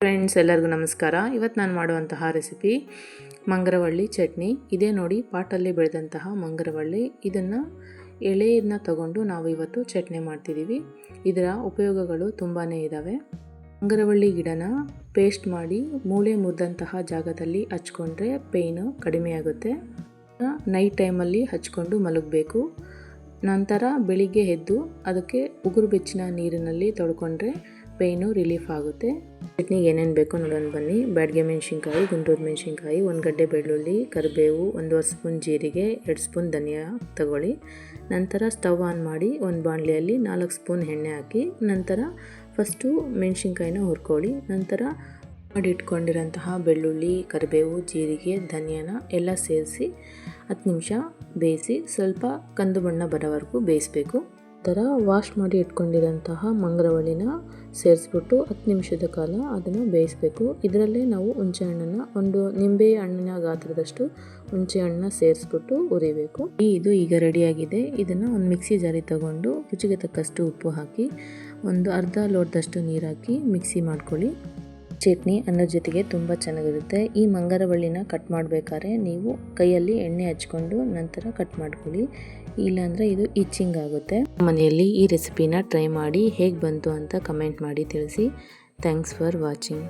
Friends ಎಲ್ಲರಿಗೂ ನಮಸ್ಕಾರ. ಇವತ್ತು ನಾನು ಮಾಡುವಂತಹ ರೆಸಿಪಿ ಮಂಗರವಳ್ಳಿ ಚಟ್ನಿ. ಇದೇ ನೋಡಿ ಪಾಟಲ್ಲಿ ಬೆಳೆದಂತಹ ಮಂಗರವಳ್ಳಿ. ಇದನ್ನು ಎಳೆಯನ್ನ ತಗೊಂಡು ನಾವು ಇವತ್ತು ಚಟ್ನಿ ಮಾಡ್ತಿದ್ದೀವಿ. ಇದರ ಉಪಯೋಗಗಳು ತುಂಬಾ ಇದ್ದಾವೆ. ಮಂಗರವಳ್ಳಿ ಗಿಡನ ಪೇಸ್ಟ್ ಮಾಡಿ ಮೂಳೆ ಮುರಿದಂತಹ ಜಾಗದಲ್ಲಿ ಹಚ್ಕೊಂಡ್ರೆ ಪೇಯ್ನು ಕಡಿಮೆಯಾಗುತ್ತೆ. ನೈಟ್ ಟೈಮಲ್ಲಿ ಹಚ್ಕೊಂಡು ಮಲಗಬೇಕು. ನಂತರ ಬೆಳಿಗ್ಗೆ ಎದ್ದು ಅದಕ್ಕೆ ಉಗುರು ಬೆಚ್ಚಿನ ನೀರಿನಲ್ಲಿ ತೊಳ್ಕೊಂಡ್ರೆ ಪೇಯ್ನು ರಿಲೀಫ್ ಆಗುತ್ತೆ. ಚಟ್ನಿಗೆ ಏನೇನು ಬೇಕೋ ನೋಡೋಣ ಬನ್ನಿ. ಬ್ಯಾಡಗೆ ಮೆಣಸಿನ್ಕಾಯಿ, ಗುಂಟೂರು ಮೆಣಸಿನ್ಕಾಯಿ, 1 ಗಡ್ಡೆ ಬೆಳ್ಳುಳ್ಳಿ, ಕರಿಬೇವು, 1.5 ಸ್ಪೂನ್ ಜೀರಿಗೆ, 2 ಸ್ಪೂನ್ ಧನಿಯಾ ತಗೊಳ್ಳಿ. ನಂತರ ಸ್ಟವ್ ಆನ್ ಮಾಡಿ ಒಂದು ಬಾಣಲೆಯಲ್ಲಿ 4 ಸ್ಪೂನ್ ಎಣ್ಣೆ ಹಾಕಿ ನಂತರ ಫಸ್ಟು ಮೆಣಸಿನ್ಕಾಯಿನ ಹುರ್ಕೊಳ್ಳಿ. ನಂತರ ಮಾಡಿಟ್ಕೊಂಡಿರೋಂತಹ ಬೆಳ್ಳುಳ್ಳಿ, ಕರಿಬೇವು, ಜೀರಿಗೆ, ಧನಿಯಾನ ಎಲ್ಲ ಸೇರಿಸಿ 10 ನಿಮಿಷ ಬೇಯಿಸಿ ಸ್ವಲ್ಪ ಕಂದು ಬಣ್ಣ ಬರೋವರೆಗೂ ಬೇಯಿಸಬೇಕು. ನಂತರ ವಾಶ್ ಮಾಡಿ ಇಟ್ಕೊಂಡಿರೋಂತಹ ಮಂಗರವಳ್ಳಿನ ಸೇರಿಸ್ಬಿಟ್ಟು 10 ನಿಮಿಷದ ಕಾಲ ಅದನ್ನು ಬೇಯಿಸಬೇಕು. ಇದರಲ್ಲೇ ನಾವು ಹುಣಸೆ ಹಣ್ಣನ್ನು, ಒಂದು ನಿಂಬೆ ಹಣ್ಣಿನ ಗಾತ್ರದಷ್ಟು ಹುಣಸೆ ಹಣ್ಣನ್ನ ಸೇರಿಸ್ಬಿಟ್ಟು ಹುರಿಬೇಕು. ಇದು ಈಗ ರೆಡಿಯಾಗಿದೆ. ಇದನ್ನು ಒಂದು ಮಿಕ್ಸಿ ಜಾರಿಗೆ ತಗೊಂಡು ರುಚಿಗೆ ತಕ್ಕಷ್ಟು ಉಪ್ಪು ಹಾಕಿ ಒಂದು ಅರ್ಧ ಲೋಟದಷ್ಟು ನೀರು ಹಾಕಿ ಮಿಕ್ಸಿ ಮಾಡ್ಕೊಳ್ಳಿ. ಚಟ್ನಿ ಅನ್ನೋದ್ರ ಜೊತೆಗೆ ತುಂಬ ಚೆನ್ನಾಗಿರುತ್ತೆ. ಈ ಮಂಗರವಳ್ಳಿನ ಕಟ್ ಮಾಡಬೇಕಾದ್ರೆ ನೀವು ಕೈಯಲ್ಲಿ ಎಣ್ಣೆ ಹಚ್ಕೊಂಡು ನಂತರ ಕಟ್ ಮಾಡ್ಕೊಳ್ಳಿ, ಇಲ್ಲಾಂದರೆ ಇದು ಇಚ್ಚಿಂಗ್ ಆಗುತ್ತೆ. ಮನೆಯಲ್ಲಿ ಈ ರೆಸಿಪಿನ ಟ್ರೈ ಮಾಡಿ ಹೇಗೆ ಬಂತು ಅಂತ ಕಮೆಂಟ್ ಮಾಡಿ ತಿಳಿಸಿ. Thanks for watching.